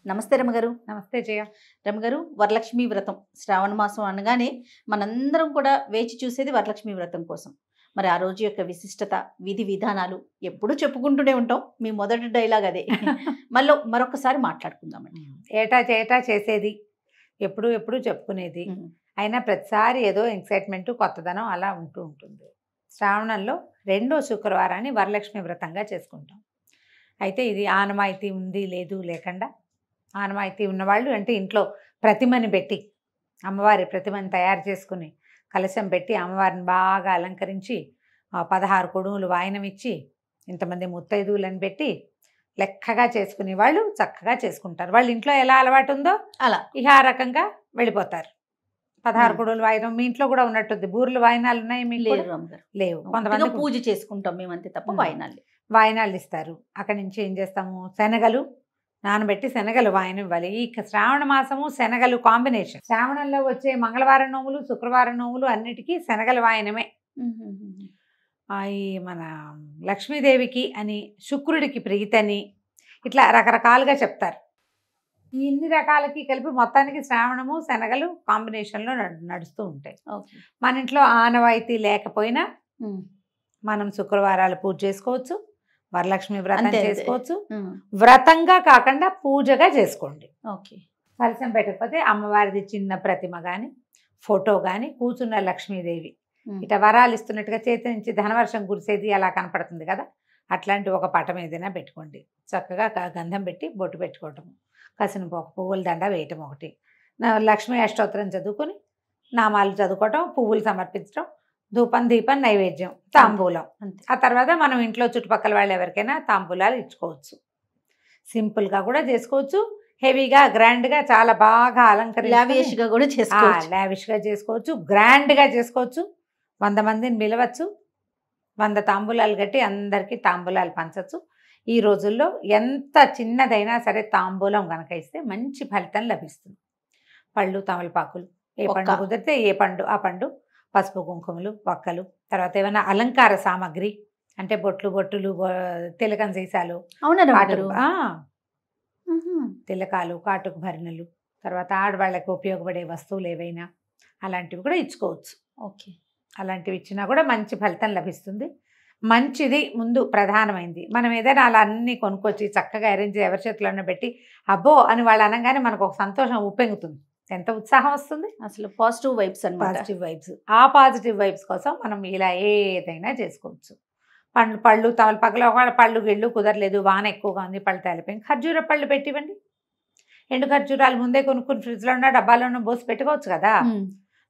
నమస్తే రమగారు. నమస్తే జయ. రమగారు, వరలక్ష్మి వ్రతం శ్రావణ మాసం అనగానే మనందరం కూడా వేచి చూసేది వరలక్ష్మి వ్రతం కోసం. మరి ఆ రోజు యొక్క విశిష్టత, విధి విధానాలు ఎప్పుడూ చెప్పుకుంటూనే ఉంటాం. మీ మొదటి డైలాగ్ అదే. మళ్ళీ మరొకసారి మాట్లాడుకుందామండి. ఏటా చేసేది, ఎప్పుడు చెప్పుకునేది. అయినా ప్రతిసారి ఏదో ఎక్సైట్మెంట్, కొత్తదనం అలా ఉంటుంది. శ్రావణంలో 2వ శుక్రవారాన్ని వరలక్ష్మి వ్రతంగా చేసుకుంటాం. అయితే ఇది ఆనవాయితీ ఉంది లేదు లేకుండా, ఆనవాయితీ ఉన్నవాళ్ళు అంటే ఇంట్లో ప్రతిమని పెట్టి, అమ్మవారి ప్రతిమని తయారు చేసుకుని కలశం పెట్టి అమ్మవారిని బాగా అలంకరించి 16 కొడుములు వాయనం ఇచ్చి ఇంతమంది ముత్తైదువులను పెట్టి లెక్కగా చేసుకునే వాళ్ళు చక్కగా చేసుకుంటారు. వాళ్ళు ఇంట్లో ఎలా అలవాటు ఉందో అలా ఇక ఆ రకంగా వెళ్ళిపోతారు. 16 కొడుములు వాయనం మీ ఇంట్లో కూడా ఉన్నట్టుంది. బూర్లు వాయనాలు ఉన్నాయి మీకు? లేదు రమగారు, లేవు. కొంతమంది పూజ చేసుకుంటాం మేమంతే తప్ప వాయినాలు వాయనాలు ఇస్తారు. అక్కడి నుంచి ఏం చేస్తాము, శనగలు నానబెట్టి శనగలు వాయనం ఇవ్వాలి. ఈ శ్రావణ మాసము శనగలు కాంబినేషన్. శ్రావణంలో వచ్చే మంగళవారం నోములు, శుక్రవారం నోములు అన్నిటికీ శనగల వాయనమే. ఈ మన లక్ష్మీదేవికి అని, శుక్రుడికి ప్రీతని, ఇట్లా రకరకాలుగా చెప్తారు. ఈ ఇన్ని రకాలకి కలిపి మొత్తానికి శ్రావణము శనగలు కాంబినేషన్లో నడుస్తూ ఉంటాయి. మన ఇంట్లో ఆనవాయితీ లేకపోయినా మనం శుక్రవారాలు పూజ చేసుకోవచ్చు, వరలక్ష్మి వ్రతం చేసుకోవచ్చు. వ్రతంగా కాకుండా పూజగా చేసుకోండి. కలశం పెట్టకపోతే అమ్మవారిది చిన్న ప్రతిమ కానీ, ఫోటో కానీ, కూర్చున్న లక్ష్మీదేవి ఇట్లా వరాలు ఇస్తున్నట్టుగా చేతి నుంచి ధనవర్షం కురిసేది అలా కనపడుతుంది కదా, అట్లాంటి ఒక పటం ఏదైనా పెట్టుకోండి. చక్కగా గంధం పెట్టి బొట్టు పెట్టుకోవటం, కసిన పువ్వుల దండ వేయటం ఒకటి, లక్ష్మీ అష్టోత్తరం చదువుకొని నామాలు చదువుకోవటం, పువ్వులు సమర్పించడం, ధూపం దీపం నైవేద్యం తాంబూలం. ఆ తర్వాత మనం ఇంట్లో చుట్టుపక్కల వాళ్ళు ఎవరికైనా తాంబూలాలు ఇచ్చుకోవచ్చు. సింపుల్గా కూడా చేసుకోవచ్చు, హెవీగా గ్రాండ్గా చాలా బాగా అలంకరించి లావిష్గా కూడా చేసుకోవచ్చు. లావిష్గా చేసుకోవచ్చు, గ్రాండ్గా చేసుకోవచ్చు. 100 మందిని పిలవచ్చు, 100 తాంబూలాలు కట్టి అందరికీ తాంబూలాలు పంచవచ్చు. ఈ రోజుల్లో ఎంత చిన్నదైనా సరే తాంబూలం కనుక ఇస్తే మంచి ఫలితం లభిస్తుంది. పళ్ళు తమలపాకులు, ఏ పండు కుదిరితే ఏ పండు ఆ పండు, పసుపు కుంకుమలు, వక్కలు, తర్వాత ఏమైనా అలంకార సామాగ్రి అంటే బొట్టులు, తిలకం సీసాలు, తిలకాలు, కాటుకు భరణలు, తర్వాత ఆడవాళ్ళకి ఉపయోగపడే వస్తువులు ఏవైనా అలాంటివి కూడా ఇచ్చుకోవచ్చు. అలాంటివి ఇచ్చినా కూడా మంచి ఫలితం లభిస్తుంది. మంచిది ముందు ప్రధానమైంది. మనం ఏదైనా అలా అన్నీ కొనుక్కొచ్చి చక్కగా అరేంజ్ ఎవరి చేతుల్లో పెట్టి అబ్బో అని వాళ్ళు అనగానే మనకు ఒక సంతోషం ఉప్పెంగుతుంది, ఎంత ఉత్సాహం వస్తుంది. అసలు పాజిటివ్ వైబ్స్ అన్నమాట. Positive vibes. ఆ పాజిటివ్ వైబ్స్ కోసం మనం ఇలా ఏదైనా చేసుకోవచ్చు. పళ్ళు తమలపాకులు, ఒకవేళ పళ్ళు గిళ్ళు కుదరలేదు, వాన ఎక్కువగా ఉంది, పళ్ళు తేలిపోయింది, ఖర్జూర పళ్ళు పెట్టివ్వండి. ఎండు ఖర్జూరాలు ముందే కొనుక్కుని ఫ్రిడ్జ్లో ఉన్న డబ్బాలోనూ పోసి పెట్టుకోవచ్చు కదా.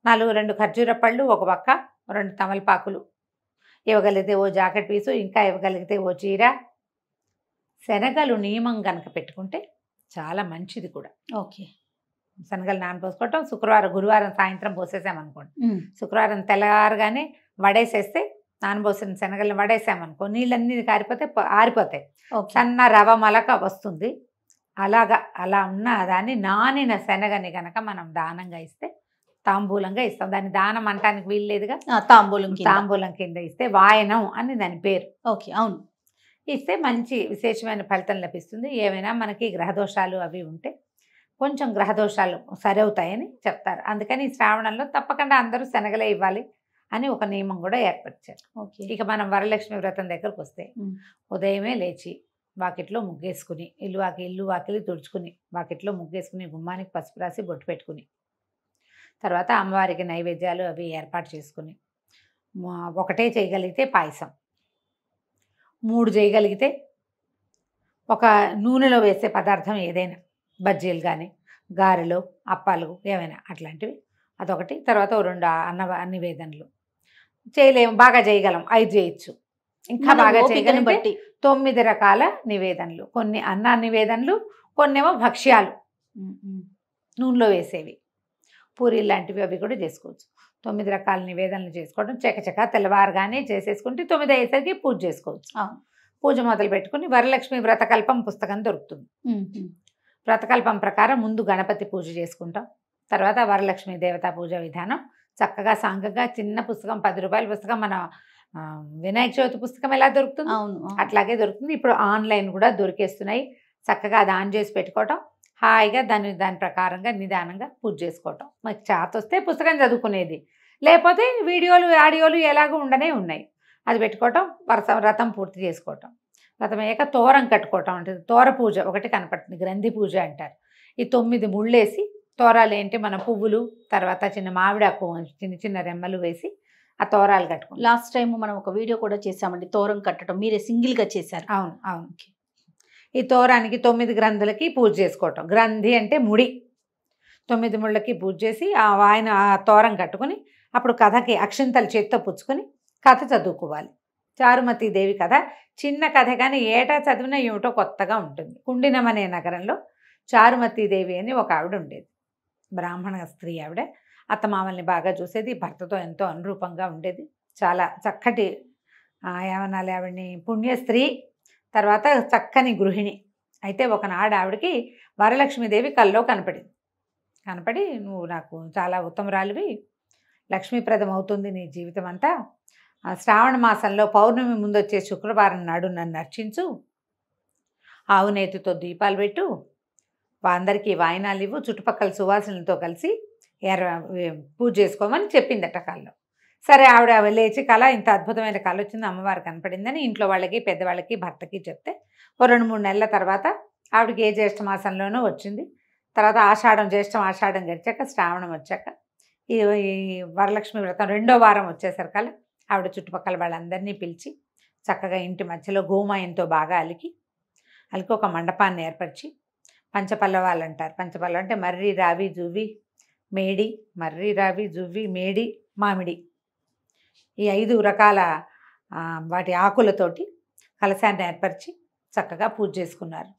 2 ఖర్జూర పళ్ళు, ఒక పక్క 2 తమలపాకులు, ఇవ్వగలిగితే ఓ జాకెట్ పీసు, ఇంకా ఇవ్వగలిగితే ఓ చీర. శనగలు నియమం కనుక పెట్టుకుంటే చాలా మంచిది కూడా. శనగలు నానపోసుకోవటం, గురువారం సాయంత్రం పోసేసామనుకోండి, శుక్రవారం తెల్లారగానే వడేసేస్తే, నానబోసిన శనగలను వడేసామనుకో నీళ్ళన్నీ కారిపోతే ఆరిపోతాయి, సన్న రవ మలక వస్తుంది. అలా ఉన్న దాన్ని నానిన శనగని కనుక మనం దానంగా ఇస్తే, తాంబూలంగా ఇస్తాం. దాన్ని దానం అంటానికి వీల్లేదుగా, తాంబూలం కింద ఇస్తే వాయనం అని దాని పేరు. అవును, ఇస్తే మంచి విశేషమైన ఫలితం లభిస్తుంది. ఏమైనా మనకి గ్రహదోషాలు అవి ఉంటే కొంచెం గ్రహదోషాలు సరవుతాయని చెప్తారు. అందుకని ఈ శ్రావణంలో తప్పకుండా అందరూ శనగలే ఇవ్వాలి అని ఒక నియమం కూడా ఏర్పరిచారు. ఇక మనం వరలక్ష్మి వ్రతం దగ్గరకు వస్తే, ఉదయమే లేచి వాకిట్లో ముగ్గేసుకుని, ఇల్లు వాకిలి తుడుచుకుని, వాకిట్లో ముగ్గేసుకుని, గుమ్మానికి పసుపు రాసి బొట్టు పెట్టుకుని, తర్వాత అమ్మవారికి నైవేద్యాలు అవి ఏర్పాటు చేసుకుని, ఒకటే చేయగలిగితే పాయసం, 3 చేయగలిగితే ఒక నూనెలో వేసే పదార్థం ఏదైనా, బజ్జీలు కానీ, గారెలు, అప్పాలు ఏమైనా అట్లాంటివి అదొకటి. తర్వాత 2 నివేదనలు చేయలేము, బాగా చేయగలం 5 చేయొచ్చు. ఇంకా బాగా చేయగలిగితే 9 రకాల నివేదనలు. కొన్ని అన్న నివేదనలు, కొన్నేమో భక్ష్యాలు నూనెలో వేసేవి, పూరీలు లాంటివి అవి కూడా చేసుకోవచ్చు. 9 రకాల నివేదనలు చేసుకోవడం చకచకా తెల్లవారుగానే చేసేసుకుంటే 9 అయ్యేసరికి పూజ చేసుకోవచ్చు. పూజ మొదలు పెట్టుకుని వరలక్ష్మి వ్రతకల్పం పుస్తకం దొరుకుతుంది. వ్రతకల్పం ప్రకారం ముందు గణపతి పూజ చేసుకుంటాం, తర్వాత వరలక్ష్మి దేవతా పూజ విధానం చక్కగా సాంగంగా చిన్న పుస్తకం, 10 రూపాయల పుస్తకం, మన వినాయక చవితి పుస్తకం ఎలా దొరుకుతుంది అట్లాగే దొరుకుతుంది. ఇప్పుడు ఆన్లైన్ కూడా దొరికేస్తున్నాయి. చక్కగా అది ఆన్ చేసి పెట్టుకోవటం, హాయిగా దాని ప్రకారంగా నిదానంగా పూజ చేసుకోవటం. మనకి చేత వస్తే పుస్తకం చదువుకునేది, లేకపోతే వీడియోలు ఆడియోలు ఎలాగో ఉండనే ఉన్నాయి, అది పెట్టుకోవటం, వ్రతం పూర్తి చేసుకోవటం. వ్రతం అయ్యాక తోరం కట్టుకోవటం అంటే తోర పూజ ఒకటి కనపడుతుంది, గ్రంథి పూజ అంటారు. ఈ 9 ముళ్ళేసి, తోరాలు ఏంటి మన పువ్వులు, తర్వాత చిన్న మామిడాకు చిన్న చిన్న రెమ్మలు వేసి ఆ తోరాలు కట్టుకుంటాం. లాస్ట్ టైం మనం ఒక వీడియో కూడా చేసామండి, తోరం కట్టడం, మీరే సింగిల్గా చేశారు. అవును అవును. ఈ తోరానికి 9 గ్రంథులకి పూజ చేసుకోవటం. గ్రంథి అంటే ముడి. 9 ముళ్ళకి పూజ చేసి ఆ తోరం కట్టుకుని అప్పుడు కథకి అక్షింతలు చేత్తో పుచ్చుకొని కథ చదువుకోవాలి. చారుమతి దేవి కథ చిన్న కథ, కానీ ఏటా చదివినా ఏమిటో కొత్తగా ఉంటుంది. కుండినం అనే నగరంలో చారుమతి దేవి అని ఒక ఆవిడ ఉండేది, బ్రాహ్మణ స్త్రీ ఆవిడ. అత్తమామల్ని బాగా చూసేది, భర్తతో ఎంతో అనురూపంగా ఉండేది, చాలా చక్కటి ఏమనాలి ఆవిడని, పుణ్య స్త్రీ, తర్వాత చక్కని గృహిణి. అయితే ఒకనాడు ఆవిడకి వరలక్ష్మీదేవి కల్లో కనపడి నువ్వు నాకు చాలా ఉత్తమరాలివి, లక్ష్మీప్రదం అవుతుంది నీ జీవితం అంతా, శ్రావణ మాసంలో పౌర్ణమి ముందు వచ్చే శుక్రవారం నాడు నన్ను అర్చించు, ఆవు నేతితో దీపాలు పెట్టు, అందరికీ వాయినాలు ఇవ్వు, చుట్టుపక్కల సువాసనలతో కలిసి పూజ చేసుకోమని చెప్పిందట కల్లో. సరే ఆవిడ లేచి కళ, ఇంత అద్భుతమైన కళ వచ్చింది, అమ్మవారు కనపడిందని ఇంట్లో వాళ్ళకి పెద్దవాళ్ళకి భర్తకి చెప్తే 2-3 నెలల తర్వాత ఆవిడకి ఏ జ్యేష్ఠ మాసంలోనూ వచ్చింది. తర్వాత జ్యేష్ఠం ఆషాఢం గడిచాక శ్రావణం వచ్చాక ఈ వరలక్ష్మి వ్రతం 2వ వారం వచ్చేసరికల్లా ఆవిడ చుట్టుపక్కల వాళ్ళందరినీ పిలిచి చక్కగా ఇంటి మధ్యలో గోమయంతో బాగా అలికి ఒక మండపాన్ని ఏర్పరిచి, పంచపల్లవాలు అంటారు. పంచపల్లవ అంటే మర్రి, రావి, జువ్వి, మేడి, మర్రి, రావి, జువ్వి, మేడి, మామిడి, ఈ 5 రకాల వాటి ఆకులతోటి కలశాన్ని ఏర్పరిచి చక్కగా పూజ చేసుకున్నారు.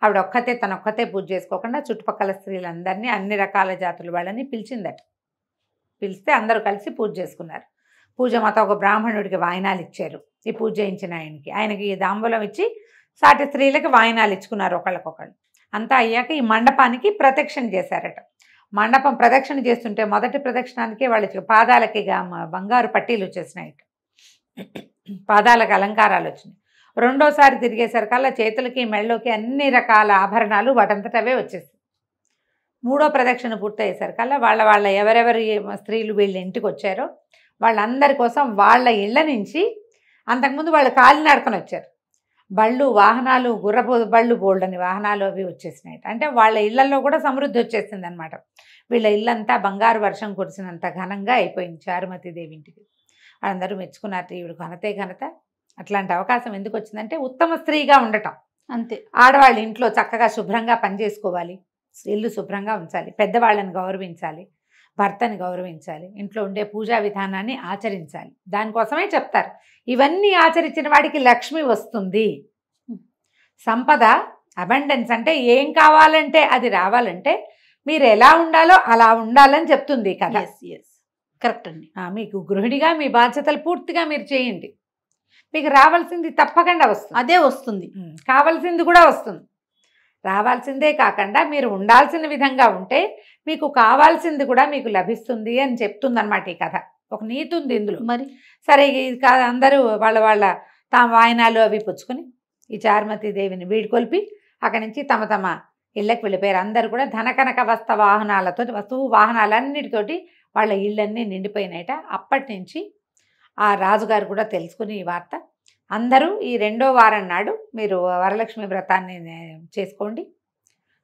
ఆవిడ తనొక్కతే పూజ చేసుకోకుండా చుట్టుపక్కల స్త్రీలందరినీ, అన్ని రకాల జాతుల వాళ్ళని పిలిచిందట. పిలిస్తే అందరూ కలిసి పూజ చేసుకున్నారు. పూజ మొత్తం ఒక బ్రాహ్మణుడికి వాయినాలు ఇచ్చారు. ఈ పూజ చేయించిన ఆయనకి దాంబూలం ఇచ్చి సాటి స్త్రీలకి వాయినాలు ఇచ్చుకున్నారు ఒకళ్ళకొకళ్ళు. అంతా అయ్యాక ఈ మండపానికి ప్రదక్షిణ చేశారట. మండపం ప్రదక్షిణ చేస్తుంటే మొదటి ప్రదక్షిణానికి వాళ్ళకి పాదాలకి బంగారు పట్టీలు వచ్చేసినాయి, పాదాలకు అలంకారాలు వచ్చినాయి. రెండోసారి తిరిగేసరికల్లా చేతులకి మెళ్ళలోకి అన్ని రకాల ఆభరణాలు వాటంతటవే వచ్చేసాయి. 3వ ప్రదక్షిణ పూర్తయ్యేసరికల్లా వాళ్ళ ఎవరెవరి స్త్రీలు వీళ్ళ ఇంటికి వచ్చారో వాళ్ళందరి కోసం వాళ్ళ ఇళ్ళ నుంచి, అంతకుముందు వాళ్ళు కాలినడకన వచ్చారు, బళ్ళు, వాహనాలు, గుర్రపు బళ్ళు, బోల్డని వాహనాలు అవి వచ్చేసినాయి. అంటే వాళ్ళ ఇళ్లలో కూడా సమృద్ధి వచ్చేసింది అనమాట. వీళ్ళ ఇల్లంతా బంగారు వర్షం కురిసినంత ఘనంగా అయిపోయింది చారుమతి దేవి ఇంటికి. వాళ్ళందరూ మెచ్చుకున్నారు, ఈవిడ ఘనతే ఘనత. అట్లాంటి అవకాశం ఎందుకు వచ్చిందంటే ఉత్తమ స్త్రీగా ఉండటం. అంతే. ఆడవాళ్ళ ఇంట్లో చక్కగా శుభ్రంగా పనిచేసుకోవాలి, ఇల్లు శుభ్రంగా ఉంచాలి, పెద్దవాళ్ళని గౌరవించాలి, భర్తని గౌరవించాలి, ఇంట్లో ఉండే పూజా విధానాన్ని ఆచరించాలి. దానికోసమే చెప్తారు, ఇవన్నీ ఆచరించిన వాడికి లక్ష్మి వస్తుంది. సంపద, అబండెన్స్ అంటే ఏం కావాలంటే అది రావాలంటే మీరు ఎలా ఉండాలో అలా ఉండాలని చెప్తుంది కదా. కరెక్ట్ అండి. మీకు గృహిణిగా మీ బాధ్యతలు పూర్తిగా మీరు చేయండి, మీకు రావాల్సింది తప్పకుండా వస్తుంది, అదే వస్తుంది, కావాల్సింది కూడా వస్తుంది. రావాల్సిందే కాకుండా మీరు ఉండాల్సిన విధంగా ఉంటే మీకు కావాల్సింది కూడా మీకు లభిస్తుంది అని చెప్తుందన్నమాట ఈ కథ. ఒక నీతి ఉంది ఇందులో. మరి సరే, ఇది కాదు, అందరూ వాళ్ళ తమ వాయినాలు అవి పుచ్చుకొని ఈ చారుమతి దేవిని వీడుకొల్పి అక్కడి నుంచి తమ ఇళ్ళకి వెళ్ళిపోయారు. అందరూ కూడా ధనకనక వస్తువు వాహనాలన్నిటితోటి వాళ్ళ ఇళ్ళన్నీ నిండిపోయినాయట. అప్పటి నుంచి ఆ రాజుగారు కూడా తెలుసుకుని ఈ వార్త, అందరూ ఈ 2వ వారం నాడు మీరు వరలక్ష్మి వ్రతాన్ని చేసుకోండి,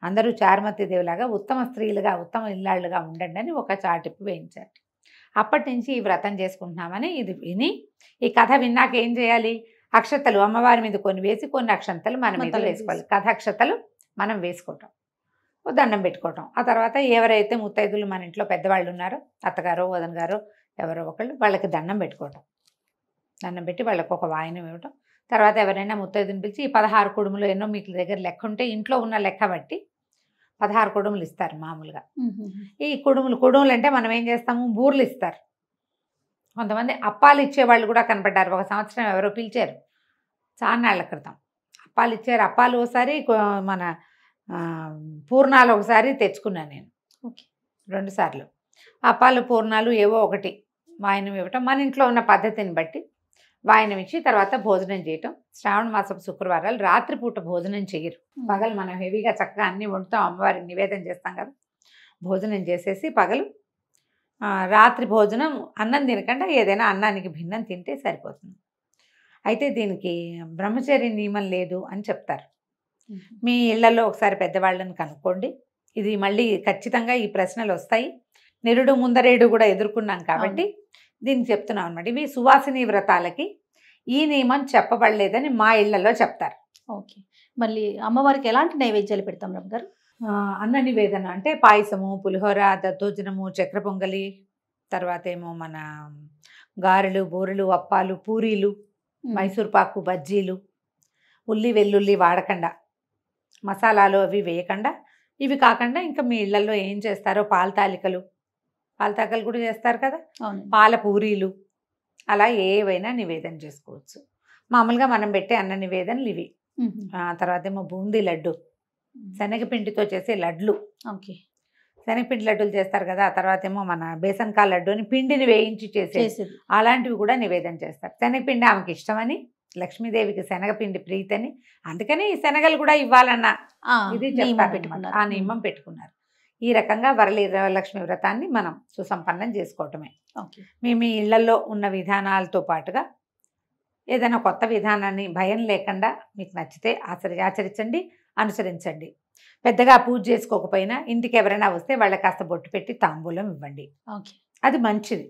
అందరూ చారుమతి దేవిలాగా ఉత్తమ స్త్రీలుగా, ఉత్తమ ఇల్లాళ్ళుగా ఉండండి అని ఒక చాటింపు వేయించారు. అప్పటి నుంచి ఈ వ్రతం చేసుకుంటున్నామని ఇది విని, ఈ కథ విన్నాక ఏం చేయాలి, అక్షతలు అమ్మవారి మీద కొన్ని వేసి కొన్ని అక్షంతలు మన మీద వేసుకోవాలి. కథ అక్షతలు మనం వేసుకోవటం, దండం పెట్టుకోవటం. ఆ తర్వాత ఎవరైతే ముత్తైదులు మన ఇంట్లో పెద్దవాళ్ళు ఉన్నారో, అత్తగారో వదన గారో ఎవరో ఒకళ్ళు, వాళ్ళకి దండం పెట్టుకోవటం. దండం పెట్టి వాళ్ళకి ఒక వాయినం ఇవ్వటం. తర్వాత ఎవరైనా ముత్తైదుని పిలిచి ఈ 16 కుడుములు ఎన్నో మీకు దగ్గర లెక్క ఉంటే ఇంట్లో ఉన్న లెక్క బట్టి 16 కుడుములు ఇస్తారు మామూలుగా. ఈ కుడుములు అంటే మనం ఏం చేస్తాము, బూర్లు ఇస్తారు. కొంతమంది అప్పాలు ఇచ్చేవాళ్ళు కూడా కనపడ్డారు. ఒక సంవత్సరం ఎవరో పిలిచారు చాన్నాళ్ల క్రితం, అప్పాలు ఇచ్చారు. అప్పాలు ఒకసారి, మన పూర్ణాలు ఒకసారి తెచ్చుకున్నాను నేను. 2 సార్లు అప్పాలు పూర్ణాలు ఏవో ఒకటి వాయినం ఇవ్వటం మన ఇంట్లో ఉన్న పద్ధతిని బట్టి వాయనం ఇచ్చి తర్వాత భోజనం చేయటం. శ్రావణ మాసం శుక్రవారాలు రాత్రిపూట భోజనం చేయరు. పగలు మనం హెవీగా చక్కగా అన్నీ వండుతాం, అమ్మవారికి నివేదన చేస్తాం కదా, భోజనం చేసేసి పగలు రాత్రి భోజనం అన్నం తినకుండా ఏదైనా అన్నానికి భిన్నం తింటే సరిపోతుంది. అయితే దీనికి బ్రహ్మచర్య నియమం లేదు అని చెప్తారు. మీ ఇళ్లలో ఒకసారి పెద్దవాళ్ళని కనుక్కోండి. ఇది మళ్ళీ ఖచ్చితంగా ఈ ప్రశ్నలు వస్తాయి. నిరుడు ముందరేడు కూడా ఎదుర్కొన్నాం కాబట్టి దీనికి చెప్తున్నాం అనమాట. ఇవి సువాసిని వ్రతాలకి ఈ నియమం చెప్పబడలేదని మా ఇళ్లలో చెప్తారు. ఓకే. మళ్ళీ అమ్మవారికి ఎలాంటి నైవేద్యాలు పెడతాం రమ్మ గారు? అన్న నివేదన అంటే పాయసము, పులిహోర, దద్దోజనము, చక్ర పొంగలి, తర్వాత ఏమో మన గారెలు, బూరెలు, అప్పాలు, పూరీలు, మైసూర్పాకు, బజ్జీలు, ఉల్లి వెల్లుల్లి వాడకుండా, మసాలాలు అవి వేయకుండా, ఇవి కాకుండా ఇంకా మీ ఇళ్లలో ఏం చేస్తారో పాలతాలికలు కూడా చేస్తారు కదా, పాల పూరీలు, అలా ఏవైనా నివేదన చేసుకోవచ్చు. మామూలుగా మనం పెట్టే అన్న నివేదనలు ఇవి. తర్వాత ఏమో బూందీ లడ్డు, శనగపిండితో చేసే లడ్లు. ఓకే. శనగపిండి లడ్డూలు చేస్తారు కదా. ఆ తర్వాత ఏమో మన బేసన్కా లడ్డు అని పిండిని వేయించి చేసేది, అలాంటివి కూడా నివేదన చేస్తారు. శనగపిండి ఆమెకి ఇష్టమని, లక్ష్మీదేవికి శనగపిండి ప్రీతని, అందుకని ఈ శనగలు కూడా ఇవ్వాలన్న ఇది ఆ నియమం పెట్టుకున్నారు. ఈ రకంగా వరలక్ష్మి వ్రతాన్ని మనం సుసంపన్నం చేసుకోవటమే. మీ ఇళ్లలో ఉన్న విధానాలతో పాటుగా ఏదైనా కొత్త విధానాన్ని భయం లేకుండా మీకు నచ్చితే ఆచరించండి, అనుసరించండి. పెద్దగా పూజ చేసుకోకపోయినా ఇంటికి ఎవరైనా వస్తే వాళ్ళకి కాస్త బొట్టు పెట్టి తాంబూలం ఇవ్వండి. అది మంచిది.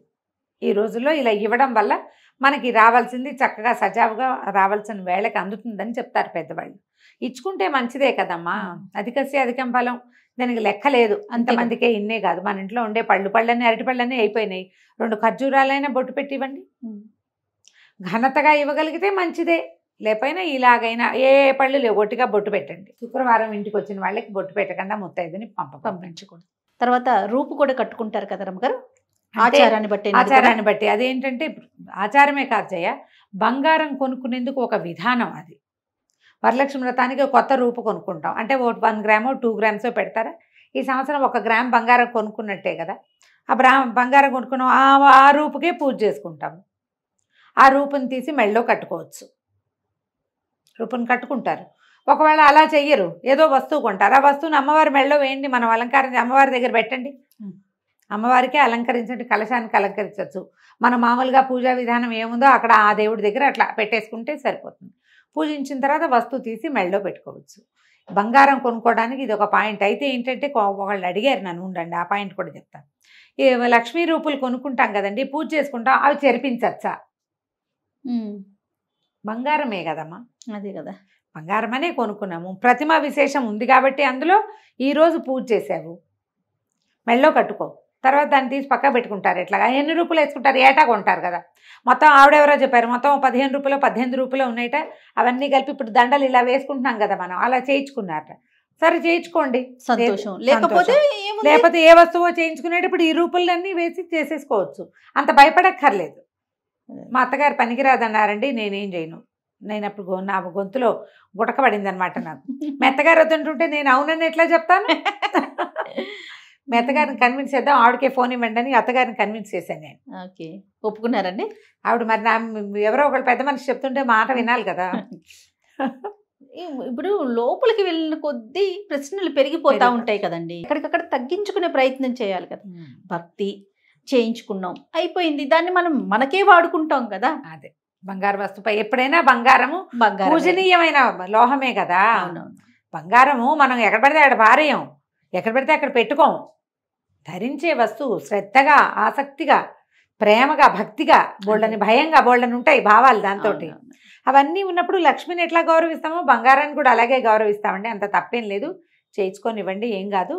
ఈ రోజుల్లో ఇలా ఇవ్వడం వల్ల మనకి రావాల్సింది చక్కగా సజావుగా రావాల్సిన వేళకి అందుతుందని చెప్తారు పెద్దవాళ్ళు. ఇచ్చుకుంటే మంచిదే కదమ్మా. అధికస్య అధికం ఫలం, దానికి లెక్క లేదు. అంతమందికే ఇన్నే కాదు, మన ఇంట్లో ఉండే పళ్ళన్నీ అరటిపళ్ళన్నీ అయిపోయినాయి, 2 ఖర్జూరాలైనా బొట్టు పెట్టి ఇవ్వండి. ఘనతగా ఇవ్వగలిగితే మంచిదే, లేకపోయినా ఇలాగైనా ఏ పళ్ళు లేవు, ఒట్టిగా బొట్టు పెట్టండి. శుక్రవారం ఇంటికి వచ్చిన వాళ్ళకి బొట్టు పెట్టకుండా ముత్తైదుని పంపించకూడదు. తర్వాత రూపు కూడా కట్టుకుంటారు కదా రమ్మగారు, ఆచారాన్ని బట్టి. అదేంటంటే ఆచారమే కాదు జయ, బంగారం కొనుక్కునేందుకు ఒక విధానం. అది వరలక్ష్మి వ్రతానికి కొత్త రూపు కొనుక్కుంటాం అంటే 1 గ్రామో 2 గ్రామ్సో పెడతారా. ఈ సంవత్సరం 1 గ్రామ్ బంగారం కొనుక్కున్నట్టే కదా. ఆ బంగారం కొనుక్కున్నాం, ఆ రూపుకే పూజ చేసుకుంటాము. ఆ రూపుని తీసి మెళ్ళో కట్టుకోవచ్చు. రూపుని కట్టుకుంటారు. ఒకవేళ అలా చెయ్యరు, ఏదో వస్తువు కొంటారు, ఆ వస్తువుని అమ్మవారి మెళ్ళో వేయండి, మనం అలంకారం అమ్మవారి దగ్గర పెట్టండి, అమ్మవారికే అలంకరించండి, కలశానికి అలంకరించవచ్చు. మన మామూలుగా పూజా విధానం ఏముందో అక్కడ ఆ దేవుడి దగ్గర అట్లా పెట్టేసుకుంటే సరిపోతుంది. పూజించిన తర్వాత వస్తువు తీసి మెళ్ళో పెట్టుకోవచ్చు. బంగారం కొనుక్కోవడానికి ఇది ఒక పాయింట్. అయితే ఏంటంటే ఒకళ్ళు అడిగారు నన్ను, ఉండండి ఆ పాయింట్ కూడా చెప్తాను. ఈ లక్ష్మీ రూపులు కొనుక్కుంటాం కదండి, పూజ చేసుకుంటాం, అవి చెరిపించచ్చా? బంగారమే కదమ్మా. అదే కదా, బంగారమనే కొనుక్కున్నాము, ప్రతిమ విశేషం ఉంది కాబట్టి అందులో ఈరోజు పూజ చేసావు, మెళ్ళో కట్టుకో, తర్వాత దాన్ని తీసి పక్క పెట్టుకుంటారు. ఎట్లాగా ఎన్ని రూపాయలు వేసుకుంటారు, ఏటా కొంటారు కదా. మొత్తం ఆవిడెవరో చెప్పారు, మొత్తం 15 రూపాయలు 18 రూపాయలు ఉన్నాయట, అవన్నీ కలిపి ఇప్పుడు దండలు ఇలా వేసుకుంటున్నాం కదా మనం, అలా చేయించుకున్నారట. సరే చేయించుకోండి, సంతోషం. లేకపోతే ఏ వస్తువో చేయించుకునేటప్పుడు ఈ రూపాయలన్నీ వేసి చేసేసుకోవచ్చు, అంత భయపడక్కర్లేదు. మా అత్తగారు పనికిరాదన్నారండి, నేనేం చేయను. నేను అప్పుడు నా గొంతులో గుటకబడింది అనమాట. నాకు మెత్తగారు వద్దంటుంటే నేను అవునని ఎట్లా చెప్తాను. మీ అత్తగారిని కన్విన్స్ చేద్దాం, ఆవిడకే ఫోన్ ఇవ్వండి అని అత్తగారిని కన్విన్స్ చేశాను నేను. ఓకే, ఒప్పుకున్నారండి ఆవిడ. మరి ఎవరో ఒకళ్ళు పెద్ద మనిషి చెప్తుంటే మాట వినాలి కదా. ఇప్పుడు లోపలికి వెళ్ళిన కొద్దీ ప్రశ్నలు పెరిగిపోతా ఉంటాయి కదండి, ఎక్కడికక్కడ తగ్గించుకునే ప్రయత్నం చేయాలి కదా. భక్తి చేయించుకున్నాం, అయిపోయింది, దాన్ని మనం మనకే వాడుకుంటాం కదా. అదే బంగారు వస్తువుపై ఎప్పుడైనా బంగారము పూజనీయమైన లోహమే కదా. బంగారము మనం ఎక్కడ పడితే అక్కడ పారేయం, ఎక్కడ పడితే అక్కడ పెట్టుకోం. ధరించే వస్తువు శ్రద్ధగా, ఆసక్తిగా, ప్రేమగా, భక్తిగా, బోళ్ళని భయంగా, బోళ్ళని ఉంటాయి భావాలు దాంతో. అవన్నీ ఉన్నప్పుడు లక్ష్మిని ఎట్లా గౌరవిస్తామో బంగారాన్ని కూడా అలాగే గౌరవిస్తామండి. అంత తప్పేం లేదు, చేయించుకొని ఇవ్వండి, ఏం కాదు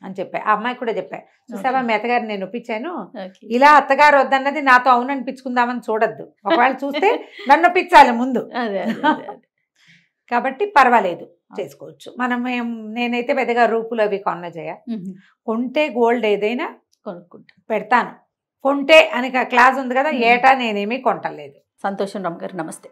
అని చెప్పా. ఆ అమ్మాయికి కూడా చెప్పా, చూసావా మీ అత్తగారు నేను ఒప్పించాను, ఇలా అత్తగారు వద్దన్నది నాతో అవుననిపించుకుందామని చూడొద్దు, ఒకవేళ చూస్తే నన్ను ఒప్పించాలి ముందు. కాబట్టి పర్వాలేదు, చేసుకోవచ్చు. నేనైతే పెద్దగా రూపులు అవి కొన్న చేయ, కొంటే గోల్డ్ ఏదైనా కొనుక్కుంటా పెడతాను. కొంటే అని క్లాస్ ఉంది కదా, ఏటా నేనేమీ కొంటలేదు. సంతోషం రమ్మ గారు, నమస్తే.